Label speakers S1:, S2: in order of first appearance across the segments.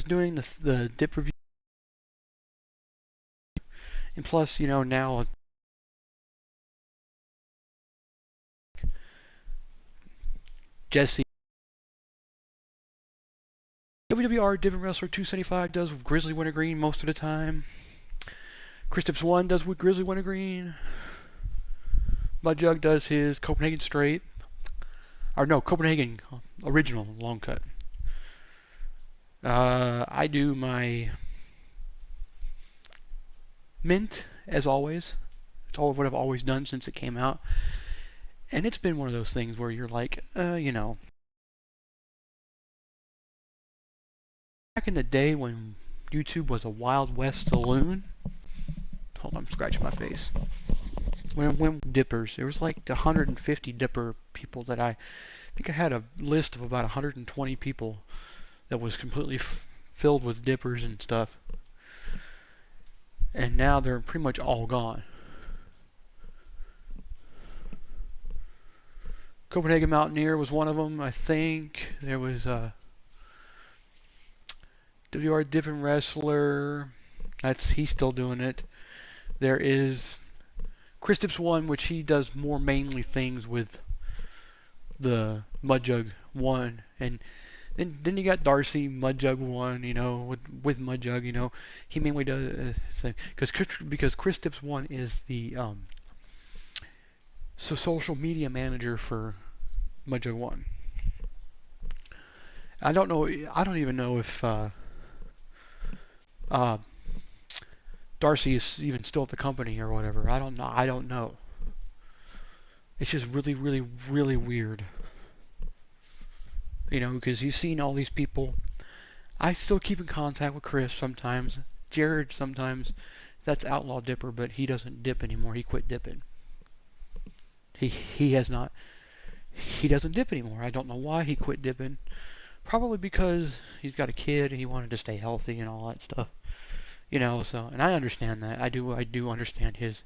S1: doing the dip review, and plus, now Jesse, WWR Different Wrestler 275 does with Grizzly Wintergreen most of the time. Chris Tips 1 does with Grizzly Wintergreen. Mudjug does his Copenhagen straight. Or no, Copenhagen original long cut. I do my mint, as always. It's all what I've always done since it came out. And it's been one of those things where you're like, back in the day when YouTube was a Wild West saloon. Hold on, I'm scratching my face. When dippers, there was like 150 dipper people that I think I had a list of about 120 people that was completely filled with dippers and stuff. And now they're pretty much all gone. Copenhagen Mountaineer was one of them, I think. There was WR Different Wrestler. He's still doing it. There is Chris Tips 1, which he does more mainly things with the Mudjug 1. And then you got Darcy, Mudjug 1, with Mudjug, he mainly does because Chris Tips 1 is the social media manager for Mudjug 1. I don't even know if uh, Darcy is even still at the company or whatever. I don't know. It's just really, really, really weird. Because you've seen all these people. I still keep in contact with Chris sometimes. Jared sometimes. That's Outlaw Dipper, but he doesn't dip anymore. He quit dipping. He has not. He doesn't dip anymore. I don't know why he quit dipping. Probably because he's got a kid and he wanted to stay healthy and all that stuff. So, and I understand that. I do understand his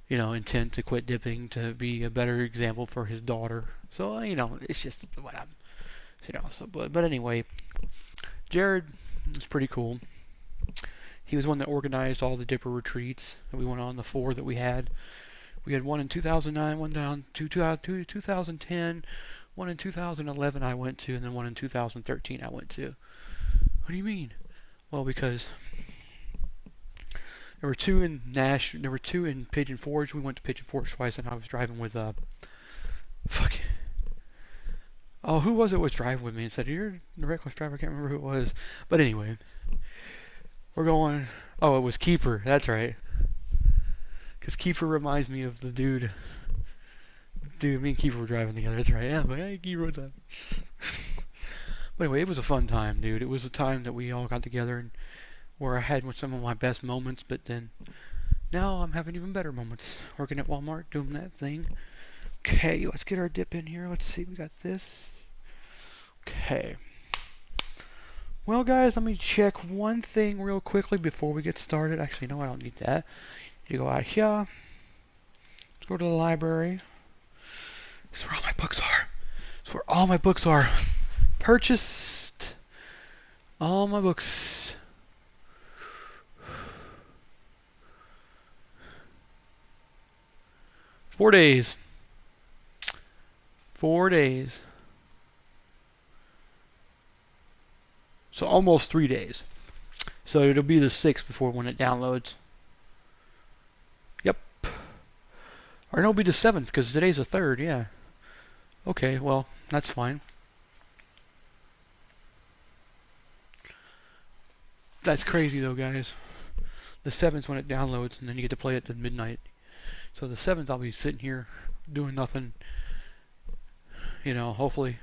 S1: intent to quit dipping to be a better example for his daughter. So, it's just what I'm, so, but anyway, Jared was pretty cool. He was one that organized all the Dipper retreats that we went on, the 4 that we had. We had one in 2009, one down to 2010, one in 2011 I went to, and then one in 2013 I went to. What do you mean? Well, because there were 2 in there were 2 in Pigeon Forge. We went to Pigeon Forge twice, and I was driving with fuck. Oh, who was driving with me and said, "You're the reckless driver." I can't remember who it was, but anyway, we're going. Oh, it was Keeper. That's right. Because Keeper reminds me of the dude. Dude, me and Keeper were driving together. That's right. Yeah, but hey, Keeper, what's up? But anyway, it was a fun time, dude. It was a time that we all got together and where I had some of my best moments, but then now I'm having even better moments. Working at Walmart, doing that thing. Okay, let's get our dip in here. Let's see, we got this. Okay. Well, guys, let me check one thing real quickly before we get started. Actually, no, I don't need that. You go out here. Let's go to the library. This is where all my books are. This is where all my books are. Purchased all my books. Four days. 4 days. So almost 3 days. So it'll be the 6th before when it downloads. Yep. Or it'll be the 7th because today's the 3rd, yeah. Okay, well, that's fine. That's crazy though, guys. The 7th when it downloads, and then you get to play it at midnight. So the 7th I'll be sitting here doing nothing. Hopefully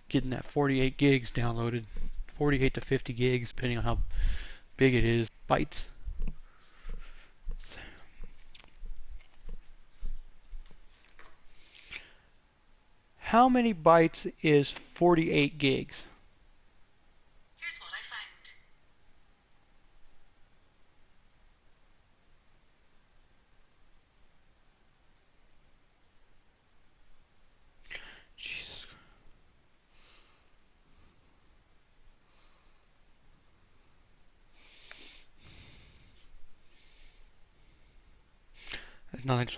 S1: getting that 48 gigs downloaded. 48 to 50 gigs, depending on how big it is. Bytes. How many bytes is 48 gigs?
S2: Here's what I found.
S1: Jesus. Nice.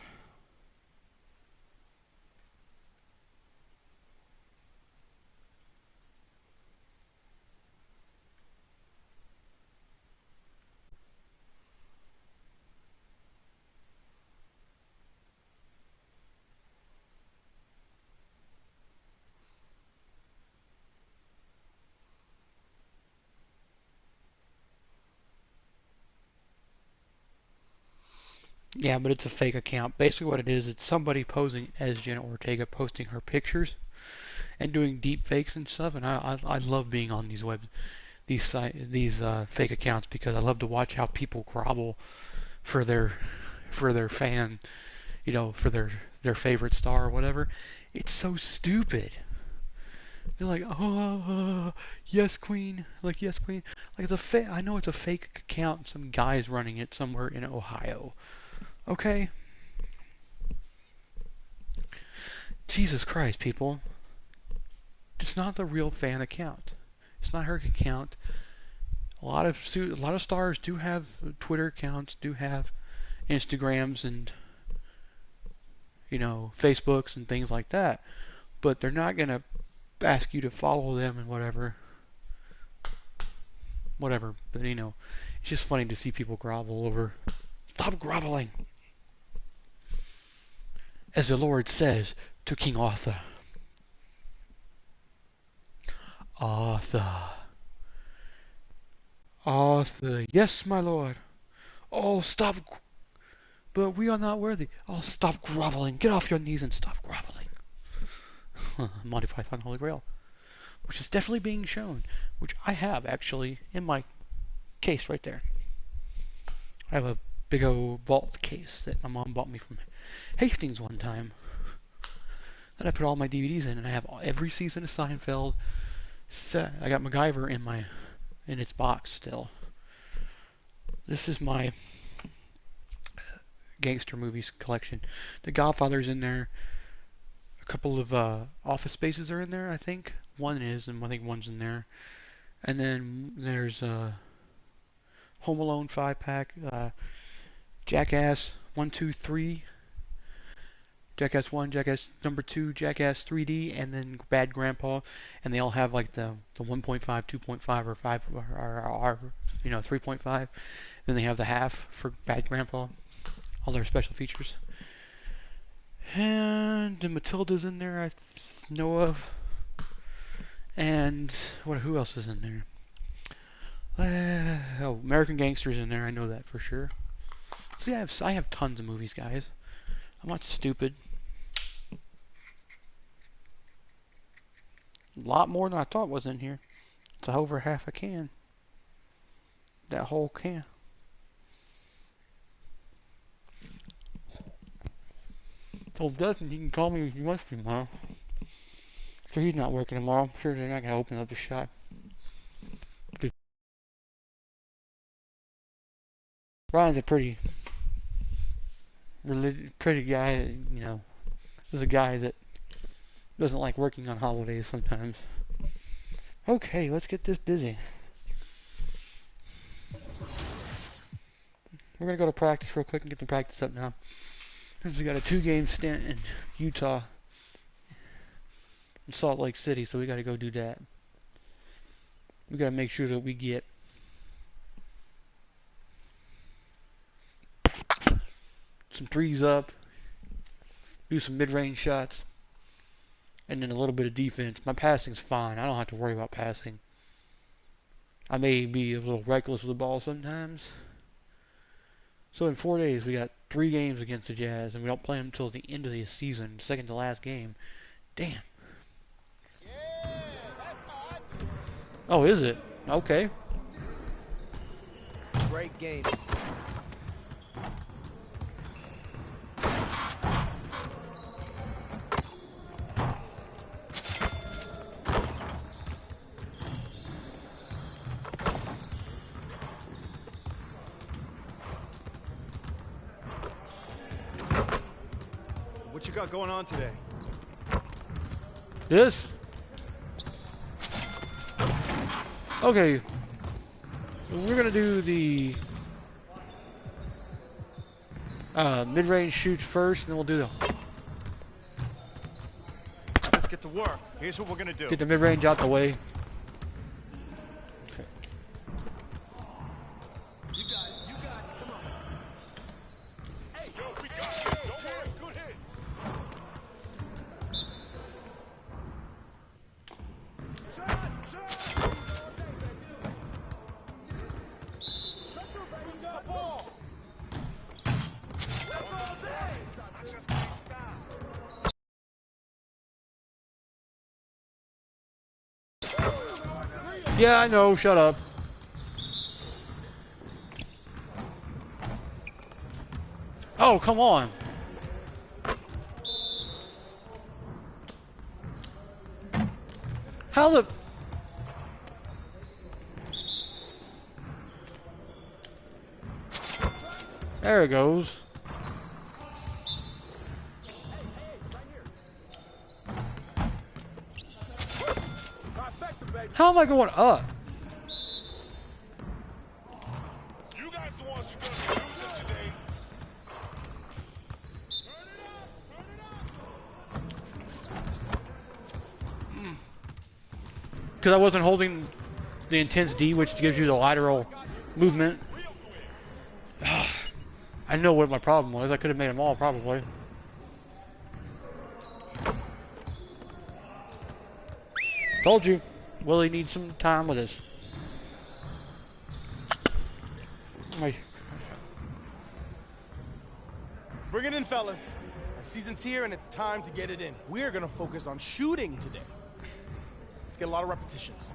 S1: Yeah, but it's a fake account. Basically, what it is, it's somebody posing as Jenna Ortega, posting her pictures and doing deep fakes and stuff. And I love being on these fake accounts because I love to watch how people grovel for their fan, for their favorite star or whatever. It's so stupid. They're like, oh, yes, queen, like yes, queen, like it's a I know it's a fake account. Some guy's running it somewhere in Ohio. Okay, Jesus Christ, people, it's not the real fan account. It's not her account. A lot of stars do have Twitter accounts, do have Instagrams and Facebooks and things like that. But they're not gonna ask you to follow them and whatever. But it's just funny to see people grovel over. Stop groveling, as the Lord says to King Arthur. Arthur, Arthur, yes, my lord. Oh, stop, but we are not worthy. Oh, stop groveling. Get off your knees and stop groveling. Monty Python Holy Grail, which is definitely being shown, which I have actually in my case right there. I have a big old vault case that my mom bought me from Hastings one time that I put all my DVDs in, and I have every season of Seinfeld. I got MacGyver in its box still. This is my gangster movies collection. The Godfather's in there. A couple of Office Spaces are in there, I think. One is, and I think one's in there. And then there's Home Alone 5-pack, Jackass 1, 2, 3, Jackass 1, Jackass number 2, Jackass 3D, and then Bad Grandpa. And they all have like the 1.5, 2.5, or 5, or 3.5. Then they have the half for Bad Grandpa. All their special features. And Matilda's in there, I know of. And who else is in there? American Gangster's in there. I know that for sure. See, I have tons of movies, guys. I'm not stupid. A lot more than I thought was in here. It's over half a can. That whole can. Told Dustin he can call me if he wants to tomorrow. So he's not working tomorrow. I'm sure they're not going to open up the shop. Brian's a pretty guy. Is a guy that doesn't like working on holidays sometimes. Okay, let's get this busy. We're going to go to practice real quick and get the practice up now. Since we got a 2-game stint in Utah and Salt Lake City, so we got to go do that. We got to make sure that we get some threes up, do some mid-range shots, and then a little bit of defense. My passing's fine. I don't have to worry about passing. I may be a little reckless with the ball sometimes. So in 4 days, we got 3 games against the Jazz, and we don't play them until the end of the season, second to last game. Damn.
S3: Yeah, that's how I do.
S1: Oh, is it? Okay.
S3: Great game. What you got going on today?
S1: This? Okay. We're gonna do the Mid-range shoots first, and then we'll do the
S3: Let's get to work. Here's what we're gonna do.
S1: get the mid-range out the way.
S3: You got it. You got it. Come on. Hey, yo, we got it. Don't worry. Good hit. Who's got a ball?
S1: Yeah, I know. Shut up. Oh, come on. How the... There it goes. How am I going up?
S3: You guys the ones who are gonna lose it today.
S1: Because I wasn't holding the intense D, which gives you the lateral movement. I know what my problem was. I could have made them all, probably. Told you. Willie needs some time with us.
S3: Bring it in, fellas. Our season's here, and it's time to get it in. We're gonna focus on shooting today. Let's get a lot of repetitions.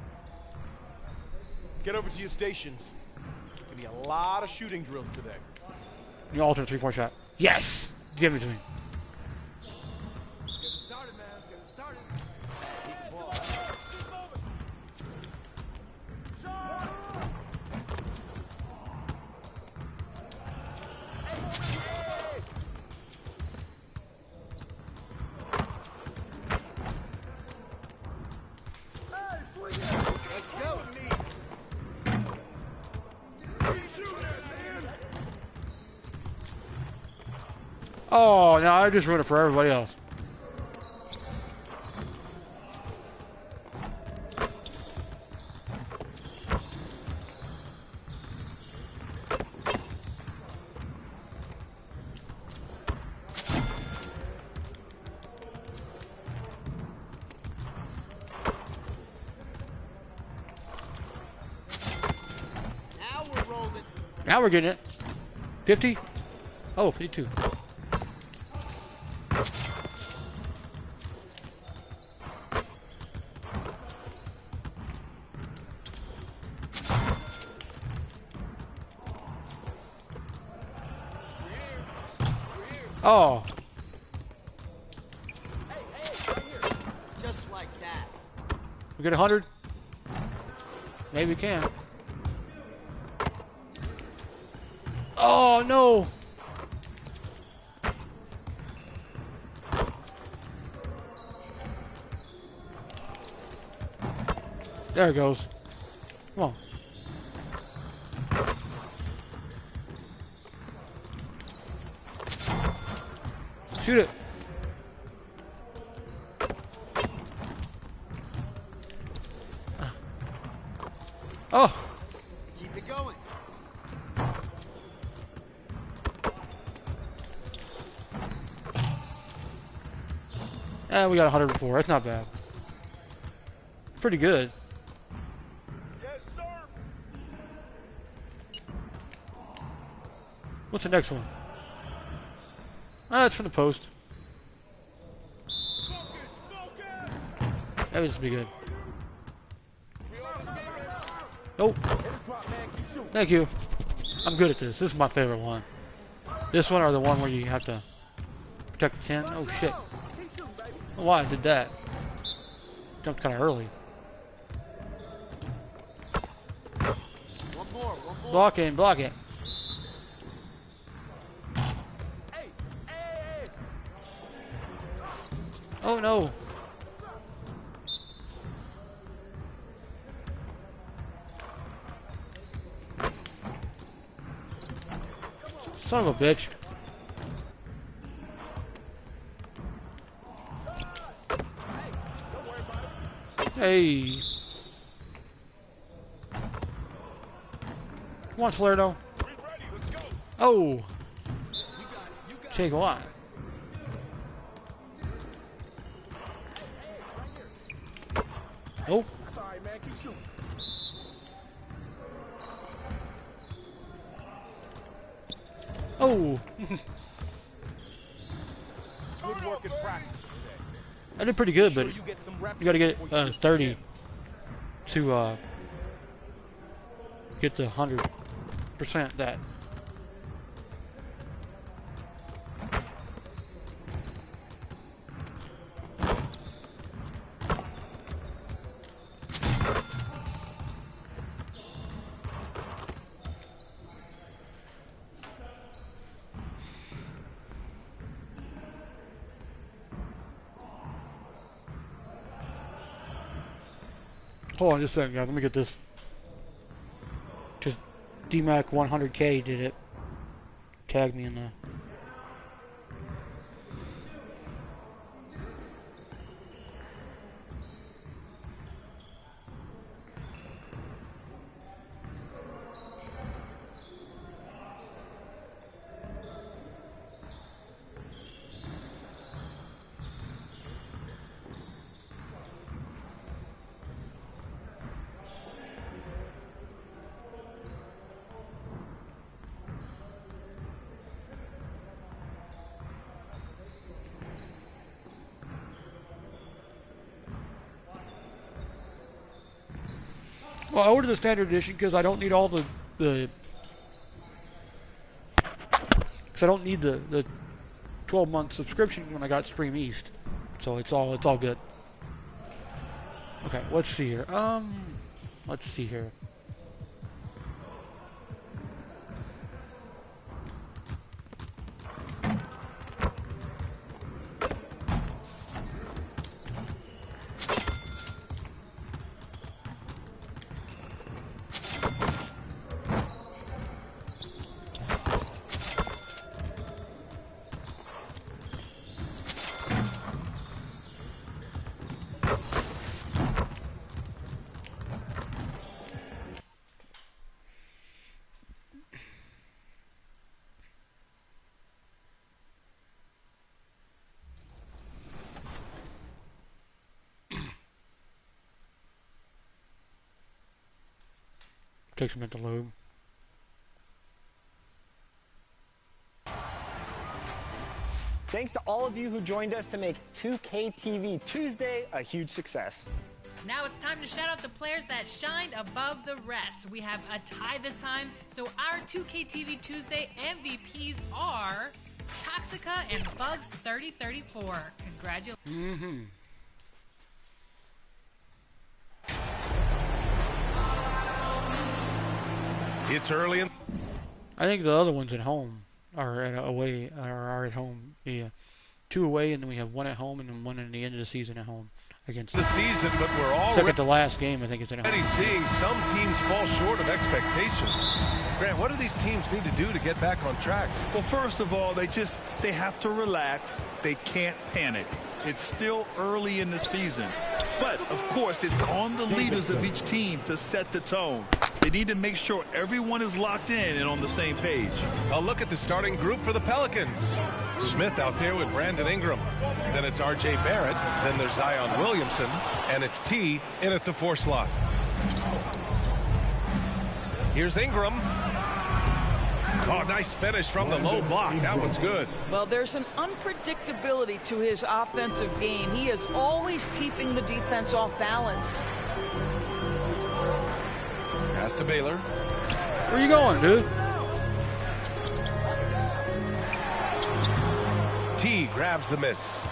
S3: Get over to your stations. It's gonna be a lot of shooting drills today.
S1: You alternate 3-point shot. Yes! Give it to me.
S3: Let's get it started, man. Let's get it started. Keep the ball. Keep moving. Shot! Let's go.
S1: Oh, no, I just ruined it for everybody else.
S3: Now we're rolling.
S1: Now we're getting it. 50? Oh, 52. Oh.
S3: Just like that.
S1: We get 100? Maybe we can. Oh, no. There it goes. Come on. Shoot it. Oh.
S3: Keep it going.
S1: And we got 104. That's not bad. Pretty good.
S3: Yes, sir.
S1: What's the next one? That's from the post.
S3: Focus, focus.
S1: That would just be good. Nope. Thank you. I'm good at this. This is my favorite one. This one or the one where you have to protect the 10. Oh shit. I don't know why I did that. Jumped kind of early.
S3: One more.
S1: Block it, block it. Oh no. Son of a bitch. Hey. Come on, Salerno. Oh. Take a lot. Oh.
S3: That's all right, man. Keep shooting.
S1: Oh.
S3: Good work in practice today.
S1: I did pretty good, but
S3: Make sure you get some reps
S1: you got to
S3: in
S1: get
S3: before you hit the
S1: 30
S3: gym.
S1: to get the 100% that. Hold on just a second, guys. Let me get this. Just DMAC 100K did it. Tagged me in the. Well, I ordered the standard edition because I don't need all the because I don't need the 12-month subscription when I got Stream East, so it's all good. Okay, let's see here. Let's see here. Takes a minute to load.
S4: Thanks to all of you who joined us to make 2K Tuesday a huge success.
S5: Now it's time to shout out the players that shined above the rest. We have a tie this time, so our 2K Tuesday MVPs are Toxica and Bugs3034. Congratulations.
S6: It's early in.
S1: I think the other ones at home are away are at home. Yeah, 2 away, and then we have 1 at home, and then 1 in the end of the season at home against
S6: The season, but we're
S1: second to last game. I think it's at home.
S6: already seeing some teams fall short of expectations. Grant, what do these teams need to do to get back on track?
S7: Well, first of all, they have to relax. They can't panic. It's still early in the season. But, of course, it's on the leaders of each team to set the tone. They need to make sure everyone is locked in and on the same page.
S6: A look at the starting group for the Pelicans. Smith out there with Brandon Ingram. Then it's R.J. Barrett. Then there's Zion Williamson. And it's T in at the 4 slot. Here's Ingram. Oh, nice finish from the low block. That one's good.
S8: Well, there's an unpredictability to his offensive game. He is always keeping the defense off balance.
S6: Pass to Baylor.
S1: Where you going, dude?
S6: T grabs the miss.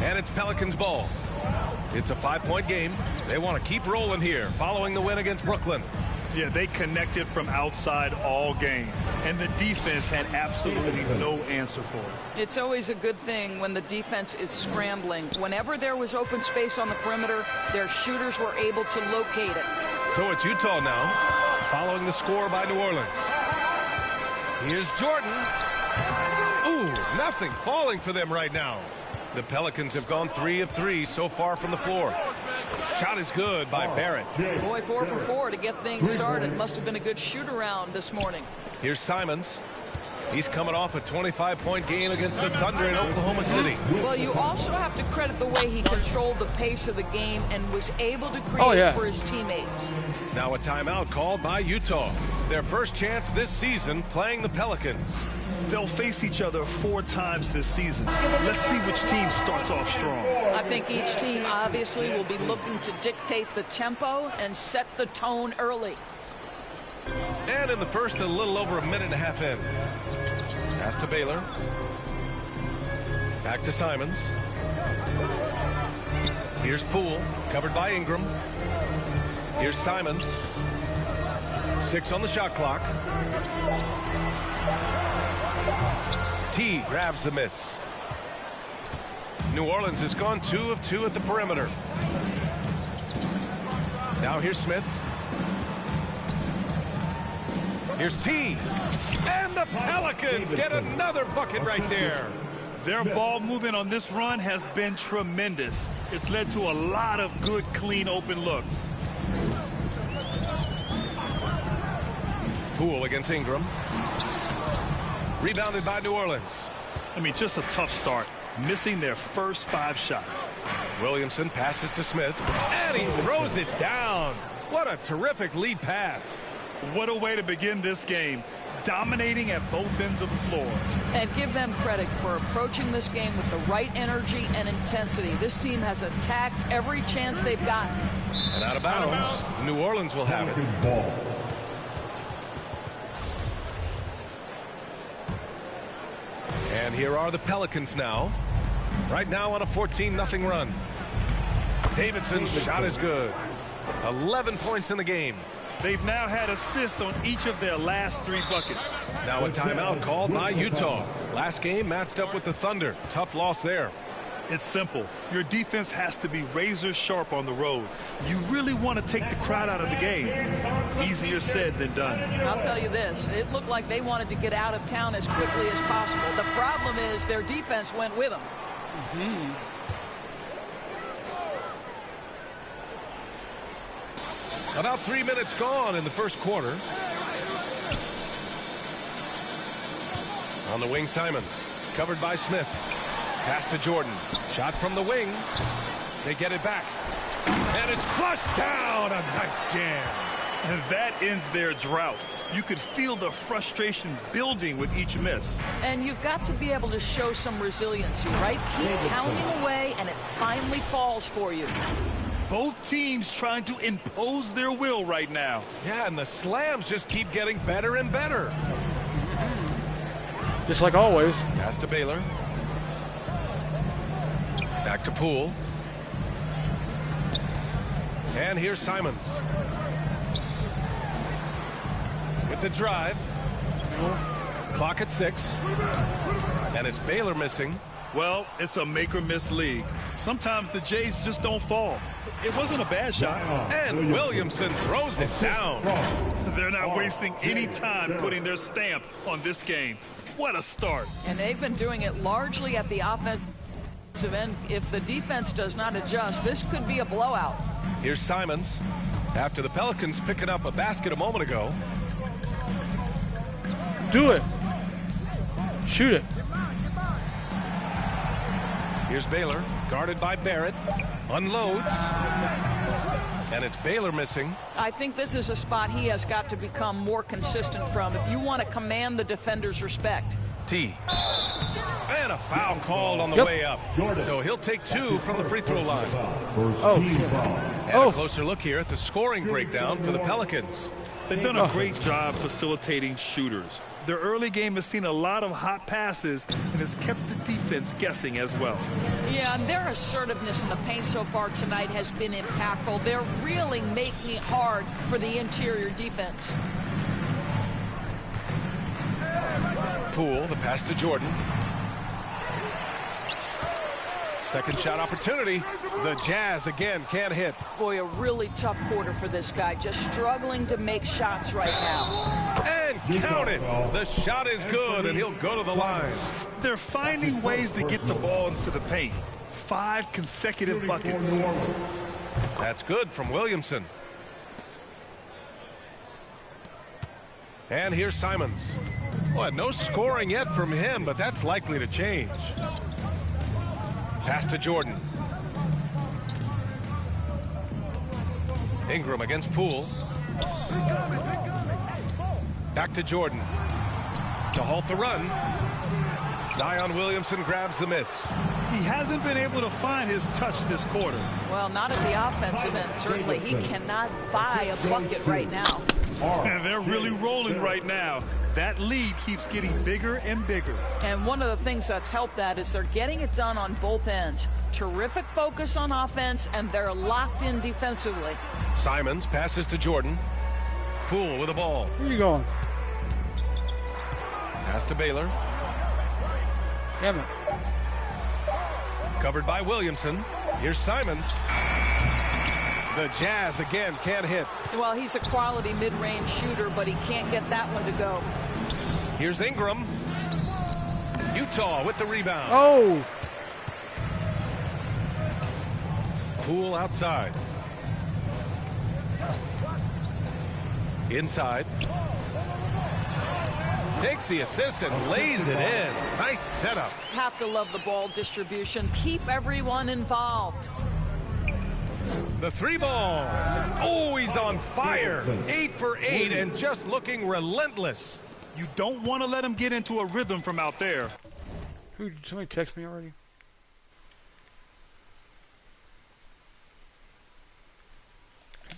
S6: And it's Pelicans ball. It's a 5-point game. They want to keep rolling here following the win against Brooklyn.
S7: Yeah, they connected from outside all game. And the defense had absolutely no answer for it.
S8: It's always a good thing when the defense is scrambling. Whenever there was open space on the perimeter, their shooters were able to locate it.
S6: So it's Utah now, following the score by New Orleans. Here's Jordan. Ooh, nothing falling for them right now. The Pelicans have gone 3 of 3 so far from the floor. Shot is good by Barrett.
S8: Boy, 4 for 4 to get things started. Must have been a good shoot-around this morning.
S6: Here's Simons. He's coming off a 25-point game against the Thunder in Oklahoma City.
S8: Well, you also have to credit the way he controlled the pace of the game and was able to create for his teammates.
S6: Now a timeout called by Utah. Their first chance this season playing the Pelicans.
S7: They'll face each other 4 times this season. Let's see which team starts off strong.
S8: I think each team obviously will be looking to dictate the tempo and set the tone early.
S6: And in the first, a little over a minute and a half in. Pass to Baylor. Back to Simons. Here's Poole, covered by Ingram. Here's Simons. 6 on the shot clock. T grabs the miss. New Orleans has gone 2 of 2 at the perimeter. Now here's Smith. Here's T. And the Pelicans get another bucket right there.
S7: Their ball movement on this run has been tremendous. It's led to a lot of good, clean, open looks.
S6: Poole against Ingram. Rebounded by New Orleans.
S7: I mean, just a tough start, missing their first 5 shots.
S6: Williamson passes to Smith, and he throws it down. What a terrific lead pass.
S7: What a way to begin this game, dominating at both ends of the floor.
S8: And give them credit for approaching this game with the right energy and intensity. This team has attacked every chance they've gotten.
S6: And out of bounds, New Orleans will have it. And here are the Pelicans now. Right now on a 14-0 run. Davidson's shot is good. 11 points in the game.
S7: They've now had assists on each of their last 3 buckets.
S6: Now a timeout called by Utah. Last game matched up with the Thunder. Tough loss there.
S7: It's simple. Your defense has to be razor sharp on the road. You really want to take the crowd out of the game. Easier said than done.
S8: I'll tell you this, it looked like they wanted to get out of town as quickly as possible. The problem is their defense went with them.
S6: About 3 minutes gone in the first quarter. On the wing, Simons. Covered by Smith. Pass to Jordan. Shot from the wing. They get it back. And it's flushed down. A nice jam.
S7: And that ends their drought. You could feel the frustration building with each miss.
S8: And you've got to be able to show some resiliency, right? Keep pounding away, and it finally falls for you.
S7: Both teams trying to impose their will right now.
S6: Yeah, and the slams just keep getting better and better.
S1: Just like always.
S6: Pass to Baylor. Back to Poole. And here's Simons. With the drive. Clock at 6. And it's Baylor missing.
S7: Well, it's a make or miss league. Sometimes the Jays just don't fall. It wasn't a bad shot.
S6: And Williamson throws it down.
S7: They're not wasting any time putting their stamp on this game. What a start.
S8: And they've been doing it largely at the offensive end. If the defense does not adjust, this could be a blowout.
S6: Here's Simons. After the Pelicans picking up a basket a moment ago.
S1: Do it. Shoot it.
S6: Here's Baylor, guarded by Barrett. Unloads. And it's Baylor missing.
S8: I think this is a spot he has got to become more consistent from if you want to command the defender's respect.
S6: T. And a foul called on the way up. So he'll take 2 from the free throw line.
S1: Oh, shit.
S6: And a closer look here at the scoring breakdown for the Pelicans.
S7: They've done a great job facilitating shooters. Their early game has seen a lot of hot passes and has kept the defense guessing as well.
S8: Yeah, and their assertiveness in the paint so far tonight has been impactful. They're really making it hard for the interior defense.
S6: Poole, the pass to Jordan. Second shot opportunity. The Jazz again can't hit.
S8: Boy, a really tough quarter for this guy. Just struggling to make shots right now.
S6: And And count it. The shot is good, and he'll go to the line.
S7: They're finding ways to get the ball into the paint. 5 consecutive buckets.
S6: That's good from Williamson. And here's Simons. Well, no scoring yet from him, but that's likely to change. Pass to Jordan. Ingram against Poole. Back to Jordan. To halt the run. Zion Williamson grabs the miss.
S7: He hasn't been able to find his touch this quarter.
S8: Well, not at the offensive end. Certainly, he cannot buy a bucket right now.
S7: And they're really rolling right now. That lead keeps getting bigger and bigger.
S8: And one of the things that's helped that is they're getting it done on both ends. Terrific focus on offense, and they're locked in defensively.
S6: Simons passes to Jordan. Poole with the ball.
S1: Where you going?
S6: Pass to Baylor.
S1: Damn it.
S6: Covered by Williamson. Here's Simons. The Jazz again can't hit.
S8: Well, he's a quality mid-range shooter, but he can't get that one to go.
S6: Here's Ingram. Utah with the rebound.
S1: Oh!
S6: Poole outside. Inside. Takes the assist and lays it in. Nice setup.
S8: Have to love the ball distribution. Keep everyone involved.
S6: The 3 ball. Oh, he's on fire. 8 for 8 and just looking relentless.
S7: You don't want to let him get into a rhythm from out there.
S1: Who, did somebody text me already?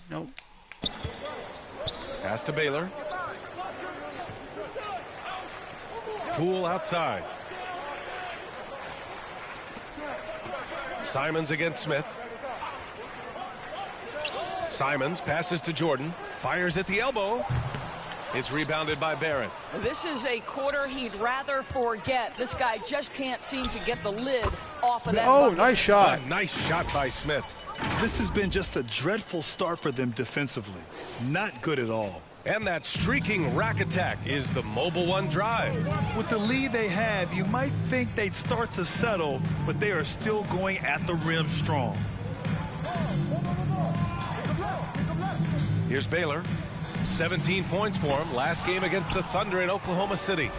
S1: Nope.
S6: Pass to Baylor. Poole outside. Simons against Smith. Simons passes to Jordan. Fires at the elbow. It's rebounded by Barrett.
S8: This is a quarter he'd rather forget. This guy just can't seem to get the lid off of that bucket.
S1: Nice shot.
S6: A nice shot by Smith.
S7: This has been just a dreadful start for them defensively. Not good at all.
S6: And that streaking rack attack is the Mobile One drive.
S7: With the lead they have, you might think they'd start to settle, but they are still going at the rim strong.
S6: Here's Baylor. 17 points for him last game against the Thunder in Oklahoma City.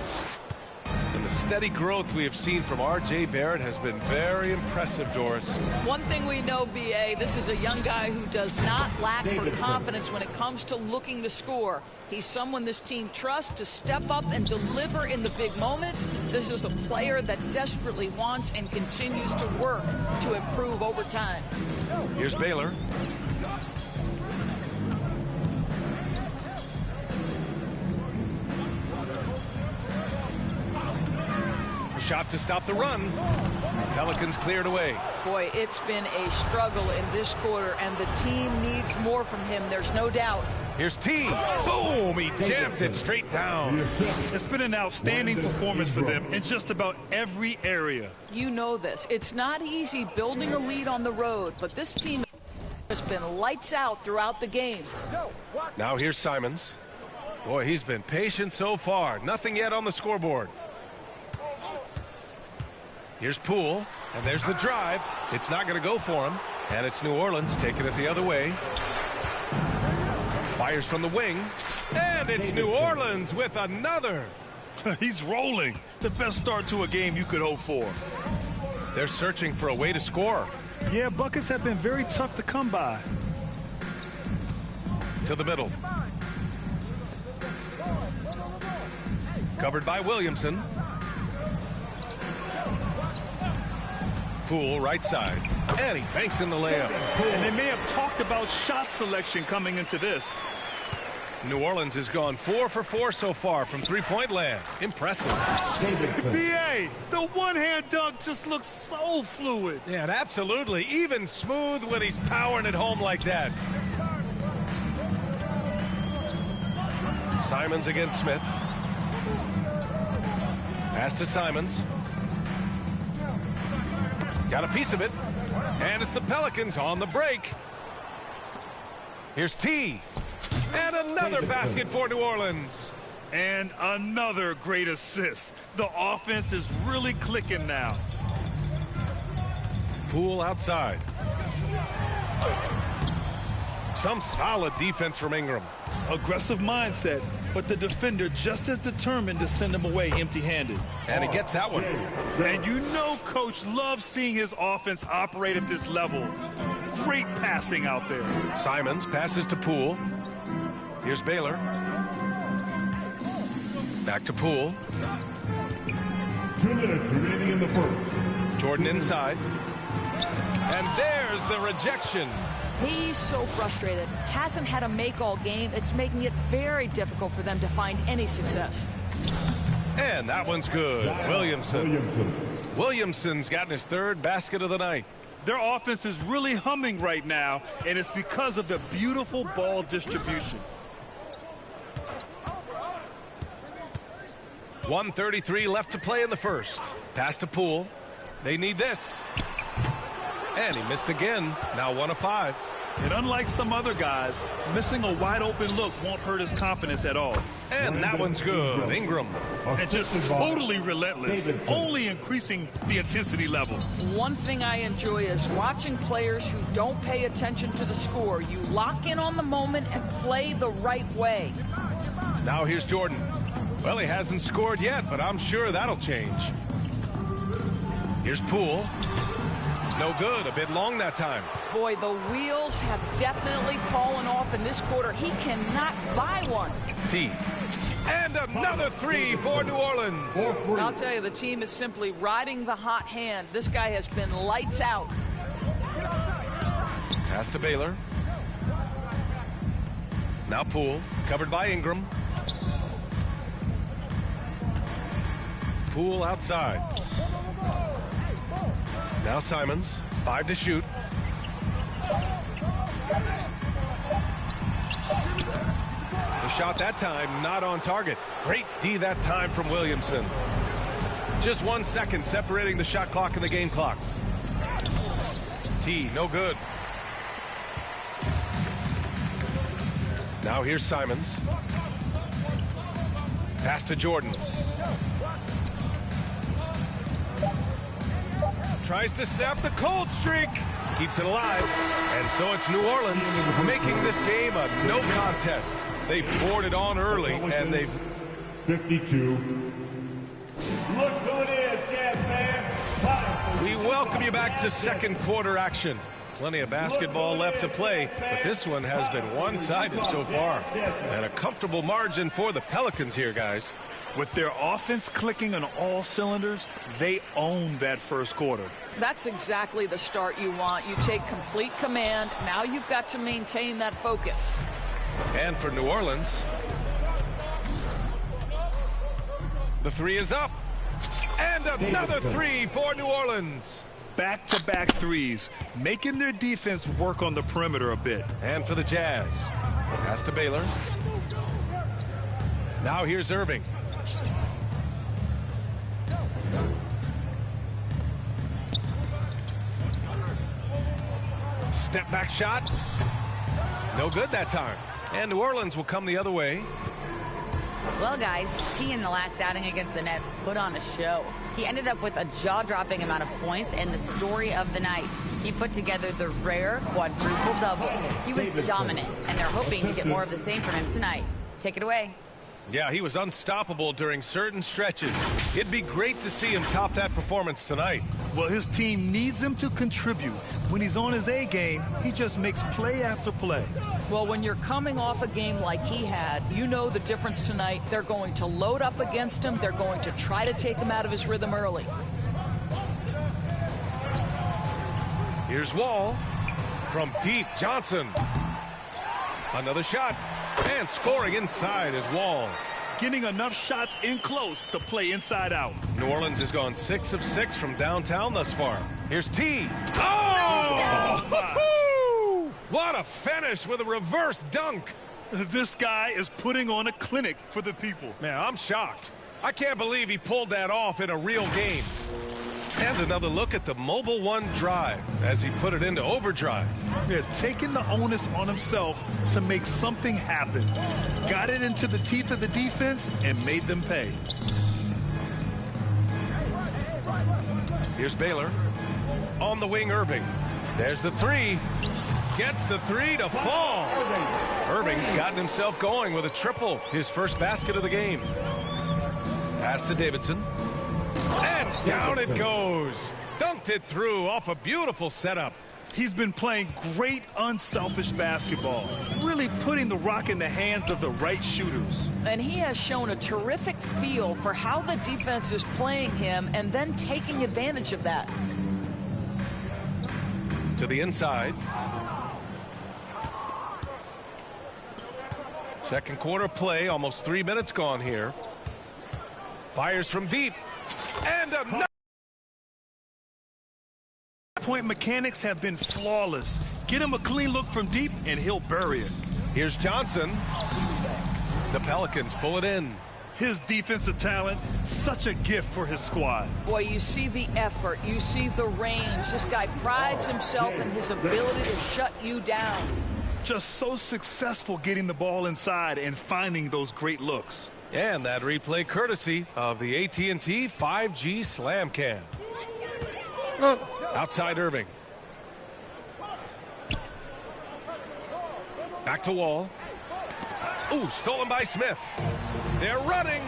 S6: And the steady growth we have seen from R.J. Barrett has been very impressive, Doris.
S8: One thing we know, B.A., this is a young guy who does not lack for confidence when it comes to looking to score. He's someone this team trusts to step up and deliver in the big moments. This is a player that desperately wants and continues to work to improve over time.
S6: Here's Baylor. Shot to stop the run. Pelicans cleared away.
S8: Boy, it's been a struggle in this quarter, and the team needs more from him. There's no doubt.
S6: Here's T. Boom! He jams it straight down.
S7: It's been an outstanding performance for them in just about every area.
S8: You know this. It's not easy building a lead on the road, but this team has been lights out throughout the game.
S6: Now here's Simons. Boy, he's been patient so far. Nothing yet on the scoreboard. Here's Poole, and there's the drive. It's not going to go for him, and it's New Orleans taking it the other way. Fires from the wing, and it's New Orleans with another.
S7: He's rolling. The best start to a game you could hope for.
S6: They're searching for a way to score.
S7: Yeah, buckets have been very tough to come by.
S6: To the middle. Covered by Williamson. Poole right side, and he banks in the layup.
S7: And they may have talked about shot selection coming into this.
S6: New Orleans has gone 4 for 4 so far from three-point land. Impressive.
S7: B.A., the one-hand dunk just looks so fluid.
S6: Yeah, and absolutely. Even smooth when he's powering it home like that. Simons against Smith. Pass to Simons. Got a piece of it, and it's the Pelicans on the break. Here's T, and another basket for New Orleans.
S7: And another great assist. The offense is really clicking now.
S6: Poole outside. Some solid defense from Ingram.
S7: Aggressive mindset, but the defender just as determined to send him away empty-handed.
S6: And he gets that one.
S7: And you know Coach loves seeing his offense operate at this level. Great passing out there.
S6: Simons passes to Poole. Here's Baylor. Back to Poole.
S9: 2 minutes remaining in the first.
S6: Jordan inside. And there's the rejection.
S8: He's so frustrated. Hasn't had a make all game. It's making it very difficult for them to find any success.
S6: And that one's good. Williamson's gotten his third basket of the night.
S7: Their offense is really humming right now, and it's because of the beautiful ball distribution.
S6: 1:33 left to play in the first. Pass to Poole. They need this. And he missed again. Now 1 of 5.
S7: And unlike some other guys, missing a wide open look won't hurt his confidence at all.
S6: And that one's good. Ingram.
S7: And just totally relentless, only increasing the intensity level.
S8: One thing I enjoy is watching players who don't pay attention to the score. You lock in on the moment and play the right way.
S6: Now here's Jordan. Well, he hasn't scored yet, but I'm sure that'll change. Here's Poole. No good. A bit long that time.
S8: Boy, the wheels have definitely fallen off in this quarter. He cannot buy one.
S6: T. And another 3 for New Orleans.
S8: I'll tell you, the team is simply riding the hot hand. This guy has been lights out.
S6: Pass to Baylor. Now Poole, covered by Ingram. Poole outside. Now Simons, 5 to shoot. The shot that time not on target. Great D that time from Williamson. Just 1 second separating the shot clock and the game clock. T, no good. Now here's Simons. Pass to Jordan. Tries to snap the cold streak. Keeps it alive. And so it's New Orleans making this game a no contest. They poured it on early, and they've...
S9: 52. Look who it is, Jazz fans.
S6: We welcome you back to second quarter action. Plenty of basketball left to play, but this one has been one-sided so far. And a comfortable margin for the Pelicans here, guys.
S7: With their offense clicking on all cylinders, they own that first quarter.
S8: That's exactly the start you want. You take complete command. Now you've got to maintain that focus.
S6: And for New Orleans, the 3 is up. And another 3 for New Orleans.
S7: Back-to-back threes, making their defense work on the perimeter a bit.
S6: And for the Jazz, pass to Baylor. Now here's Irving. Step back shot. No good that time. And New Orleans will come the other way.
S10: Well, guys, T in the last outing against the Nets put on a show. He ended up with a jaw-dropping amount of points and the story of the night. He put together the rare quadruple-double. He was dominant, and they're hoping to get more of the same from him tonight. Take it away.
S6: Yeah, he was unstoppable during certain stretches. It'd be great to see him top that performance tonight.
S7: Well, his team needs him to contribute. When he's on his A game, he just makes play after play.
S8: Well, when you're coming off a game like he had, you know the difference tonight. They're going to load up against him. They're going to try to take him out of his rhythm early.
S6: Here's Wall from deep. Johnson. Another shot. And scoring inside is Wall.
S7: Getting enough shots in close to play inside out.
S6: New Orleans has gone 6 of 6 from downtown thus far. Here's T. Oh! What a finish with a reverse dunk.
S7: This guy is putting on a clinic for the people.
S6: Man, I'm shocked. I can't believe he pulled that off in a real game. And another look at the Mobile One drive as he put it into overdrive.
S7: Yeah, taking the onus on himself to make something happen. Got it into the teeth of the defense and made them pay.
S6: Here's Baylor. On the wing, Irving. There's the three. Gets the three to fall. Irving's gotten himself going with a triple. His first basket of the game. Pass to Davidson. And down it goes. Dunked it through off a beautiful setup.
S7: He's been playing great unselfish basketball, really putting the rock in the hands of the right shooters.
S8: And he has shown a terrific feel for how the defense is playing him and then taking advantage of that.
S6: To the inside. Second quarter play, almost 3 minutes gone here. Fires from deep. And another.
S7: Point mechanics have been flawless. Get him a clean look from deep and he'll bury it.
S6: Here's Johnson. The Pelicans pull it in.
S7: His defensive talent, such a gift for his squad.
S8: Boy, you see the effort, you see the range. This guy prides himself in his ability to shut you down.
S7: Just so successful getting the ball inside and finding those great looks.
S6: And that replay courtesy of the AT&T 5G Slam Cam. Outside Irving. Back to Wall. Ooh, stolen by Smith. They're running.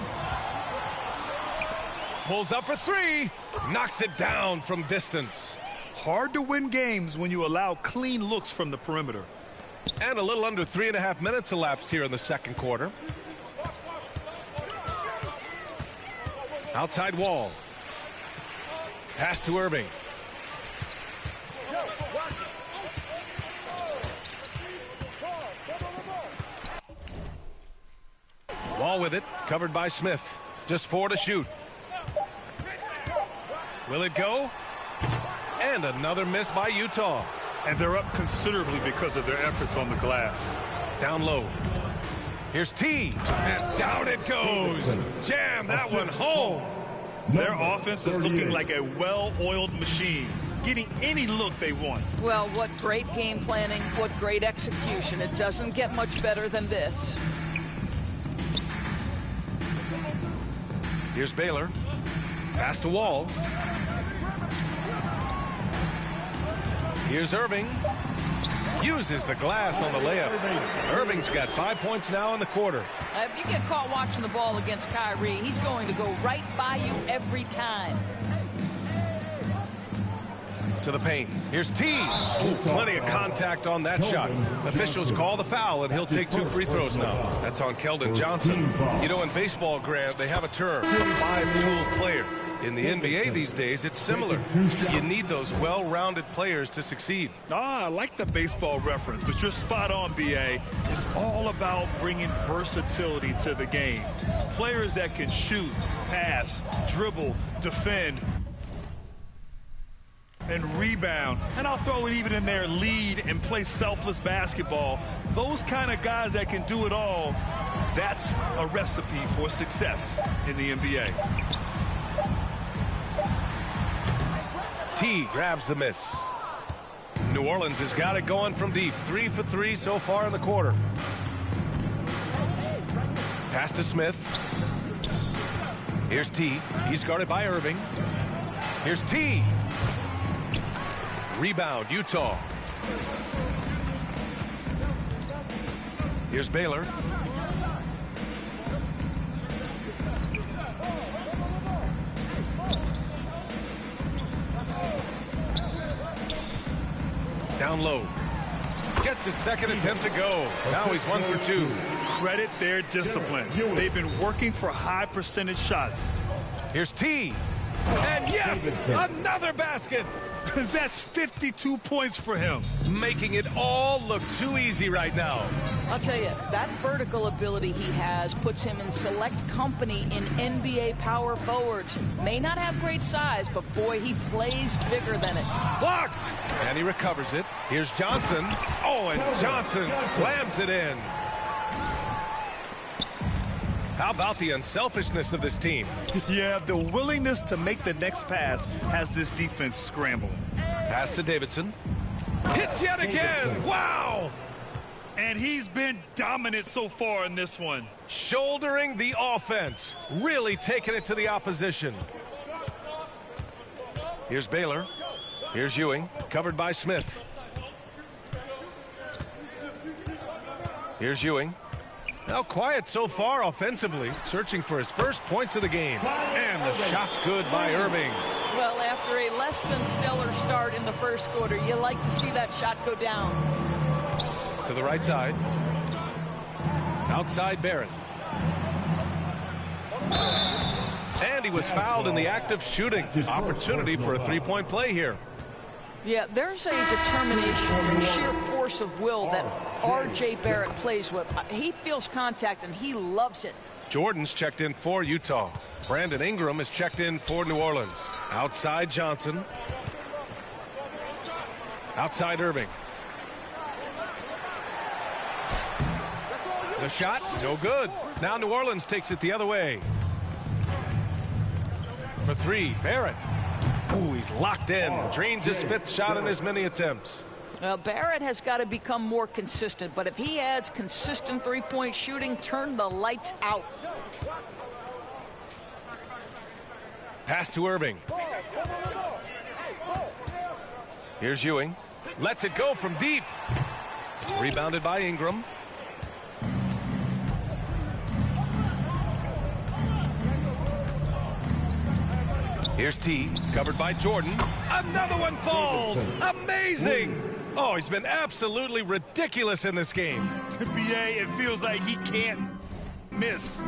S6: Pulls up for three. Knocks it down from distance.
S7: Hard to win games when you allow clean looks from the perimeter.
S6: And a little under 3.5 minutes elapsed here in the second quarter. Outside Wall. Pass to Irving. Wall with it, covered by Smith. Just 4 to shoot. Will it go? And another miss by Utah.
S7: And they're up considerably because of their efforts on the glass.
S6: Down low. Here's T. And down it goes. Jam that one home.
S7: Their offense is looking like a well-oiled machine, getting any look they want.
S8: Well, what great game planning, what great execution. It doesn't get much better than this.
S6: Here's Baylor. Pass to Wall. Here's Irving. Uses the glass on the layup. Irving's got 5 points now in the quarter.
S8: If you get caught watching the ball against Kyrie, he's going to go right by you every time.
S6: To the paint. Here's T. Ooh, plenty of contact on that shot. Officials call the foul, and he'll take 2 free throws now. That's on Keldon Johnson. You know, in baseball, Grant, they have a term, a 5-tool player. In the NBA these days, it's similar. You need those well-rounded players to succeed.
S7: I like the baseball reference, but you're spot on, B.A. It's all about bringing versatility to the game. Players that can shoot, pass, dribble, defend, and rebound. And I'll throw it even in there, lead and play selfless basketball. Those kind of guys that can do it all, that's a recipe for success in the NBA.
S6: T grabs the miss. New Orleans has got it going from deep. 3 for 3 so far in the quarter. Pass to Smith. Here's T. He's guarded by Irving. Here's T. Rebound, Utah. Here's Baylor. Down low. Gets his second attempt to go. Now he's 1 for 2.
S7: Credit their discipline. They've been working for high percentage shots.
S6: Here's T. And yes, another basket.
S7: That's 52 points for him.
S6: Making it all look too easy right now.
S8: I'll tell you, that vertical ability he has puts him in select company in NBA power forwards. May not have great size, but boy, he plays bigger than it.
S6: Blocked! And he recovers it. Here's Johnson. Oh, and Johnson slams it in. How about the unselfishness of this team?
S7: Yeah, the willingness to make the next pass has this defense scrambling.
S6: Pass to Davidson. Hits yet again. Wow!
S7: And he's been dominant so far in this one.
S6: Shouldering the offense. Really taking it to the opposition. Here's Baylor. Here's Ewing. Covered by Smith. Here's Ewing. Now quiet so far offensively. Searching for his first points of the game. And the shot's good by Irving.
S8: Well, after a less than stellar start in the first quarter, you like to see that shot go down.
S6: To the right side. Outside Barrett. And he was fouled in the act of shooting. Opportunity for a three-point play here.
S8: Yeah, there's a determination and sheer force of will that R.J. Barrett plays with. He feels contact and he loves it.
S6: Jordan's checked in for Utah. Brandon Ingram is checked in for New Orleans. Outside Johnson. Outside Irving. The shot, no good. Now New Orleans takes it the other way. For three, Barrett. Ooh, he's locked in. Drains his fifth shot in as many attempts.
S8: Well, Barrett has got to become more consistent, but if he adds consistent three-point shooting, turn the lights out.
S6: Pass to Irving. Here's Ewing. Lets it go from deep. Rebounded by Ingram. Here's T, covered by Jordan. Another one falls. Amazing. Oh, he's been absolutely ridiculous in this game.
S7: BA, it feels like he can't miss.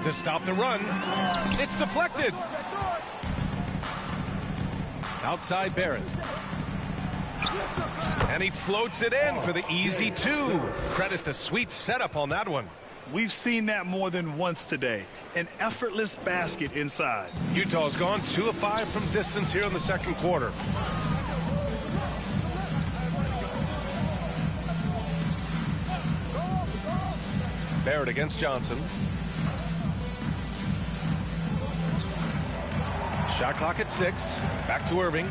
S6: To stop the run. It's deflected. Outside Barrett. And he floats it in for the easy two. Credit the sweet setup on that one.
S7: We've seen that more than once today. An effortless basket inside.
S6: Utah's gone 2 of 5 from distance here in the second quarter. Barrett against Johnson. Shot clock at 6. Back to Irving.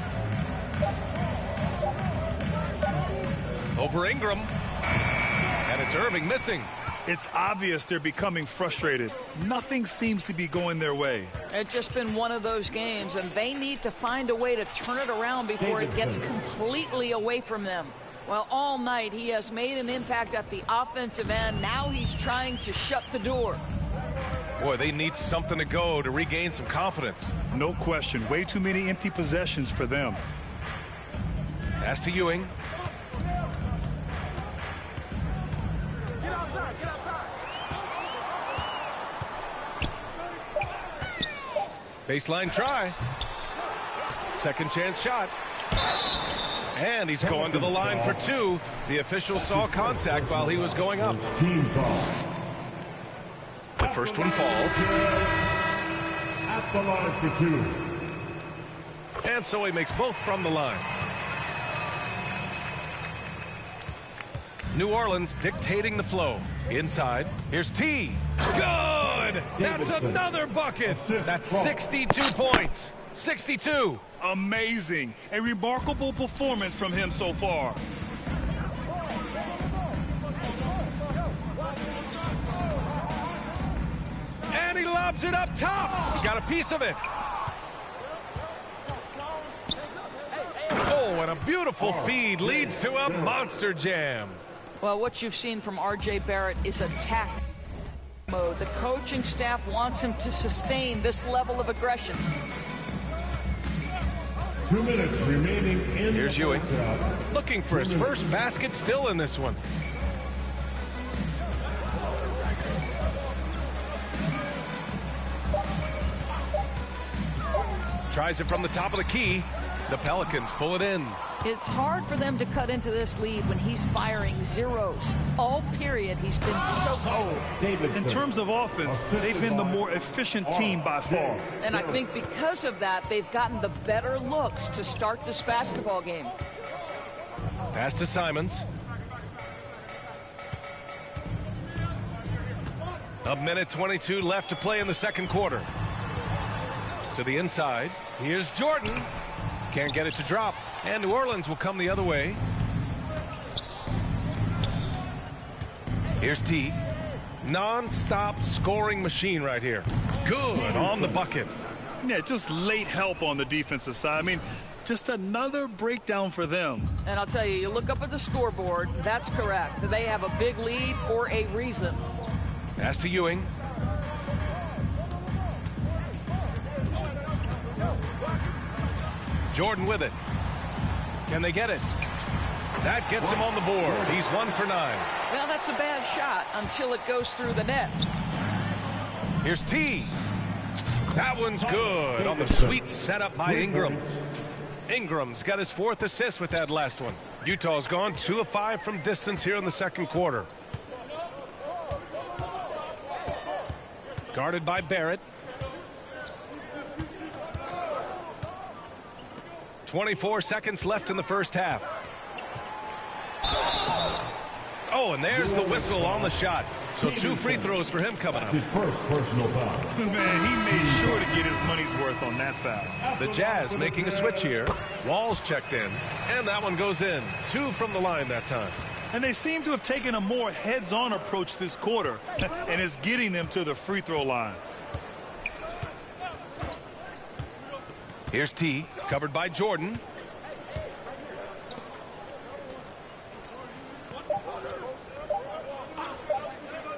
S6: Over Ingram. And it's Irving missing.
S7: It's obvious they're becoming frustrated. Nothing seems to be going their way.
S8: It's just been one of those games, and they need to find a way to turn it around before it gets completely away from them. Well, all night he has made an impact at the offensive end. Now he's trying to shut the door.
S6: Boy, they need something to go to regain some confidence.
S7: No question. Way too many empty possessions for them.
S6: Pass to Ewing. Baseline try. Second chance shot. And he's going to the line for 2. The official saw contact while he was going up. The first one falls.
S9: At the line for 2.
S6: And so he makes both from the line. New Orleans dictating the flow. Inside, here's T. Good! That's another bucket! That's 62 points. 62.
S7: Amazing. A remarkable performance from him so far.
S6: And he lobs it up top. He's got a piece of it. Oh, and a beautiful feed leads to a monster jam.
S8: Well, what you've seen from R.J. Barrett is attack mode. The coaching staff wants him to sustain this level of aggression.
S9: 2 minutes remaining in.
S6: Here's Ewing. Looking for his first basket still in this one. Tries it from the top of the key. The Pelicans pull it in.
S8: It's hard for them to cut into this lead when he's firing zeros. All period, he's been so cold.
S7: In terms of offense, they've been the more efficient team by far.
S8: And I think because of that, they've gotten the better looks to start this basketball game.
S6: Pass to Simons. A minute 22 left to play in the second quarter. To the inside. Here's Jordan. Can't get it to drop. And New Orleans will come the other way. Here's T. Non-stop scoring machine right here. Good on the bucket.
S7: Yeah, just late help on the defensive side. I mean, just another breakdown for them.
S8: And I'll tell you, you look up at the scoreboard, that's correct. They have a big lead for a reason.
S6: Pass to Ewing. Jordan with it. Can they get it? That gets him on the board. He's 1 for 9.
S8: Well, that's a bad shot until it goes through the net.
S6: Here's T. That one's good on the sweet setup by Ingram. Ingram's got his 4th assist with that last one. Utah's gone 2 of 5 from distance here in the second quarter. Guarded by Barrett. 24 seconds left in the first half. Oh, and there's the whistle on the shot. So 2 free throws for him coming up.
S9: His first personal foul.
S7: Man, he made sure to get his money's worth on that foul.
S6: The Jazz making a switch here. Wall's checked in, and that one goes in. 2 from the line that time.
S7: And they seem to have taken a more heads-on approach this quarter, and it's getting them to the free throw line.
S6: Here's T, covered by Jordan.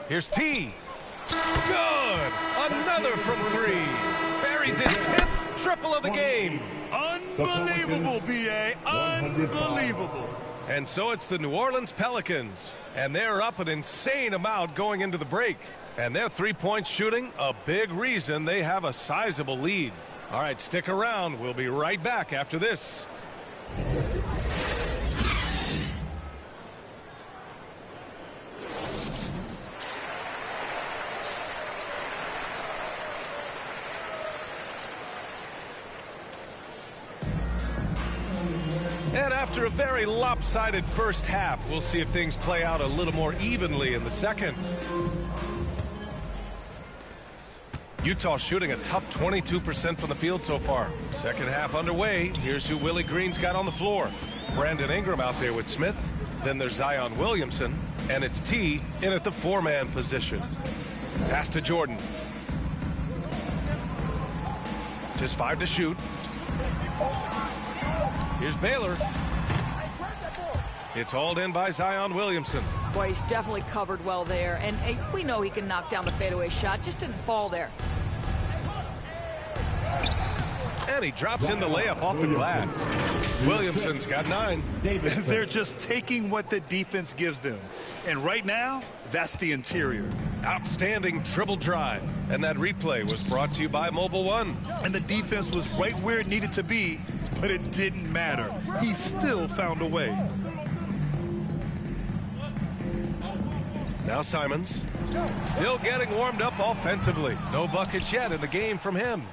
S6: Here's T. Good. Another from 3. Buries his 10th triple of the game.
S7: Unbelievable, B.A. Unbelievable.
S6: And so it's the New Orleans Pelicans. And they're up an insane amount going into the break. And their three-point shooting, a big reason they have a sizable lead. All right, stick around. We'll be right back after this. And after a very lopsided first half, we'll see if things play out a little more evenly in the second. Utah shooting a tough 22% from the field so far. Second half underway. Here's who Willie Green's got on the floor. Brandon Ingram out there with Smith. Then there's Zion Williamson. And it's T in at the 4-man position. Pass to Jordan. Just 5 to shoot. Here's Baylor. It's hauled in by Zion Williamson.
S8: Boy, he's definitely covered well there. And hey, we know he can knock down the fadeaway shot. Just didn't fall there.
S6: And he drops in the layup off the glass. Williamson's got 9.
S7: They're just taking what the defense gives them. And right now, that's the interior.
S6: Outstanding dribble drive. And that replay was brought to you by Mobile One.
S7: And the defense was right where it needed to be, but it didn't matter. He still found a way.
S6: Now Simons. Still getting warmed up offensively. No buckets yet in the game from him.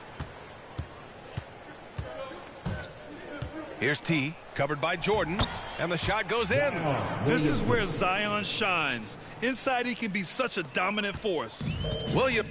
S6: Here's T, covered by Jordan, and the shot goes in.
S7: This is where Zion shines. Inside, he can be such a dominant force.
S6: Williams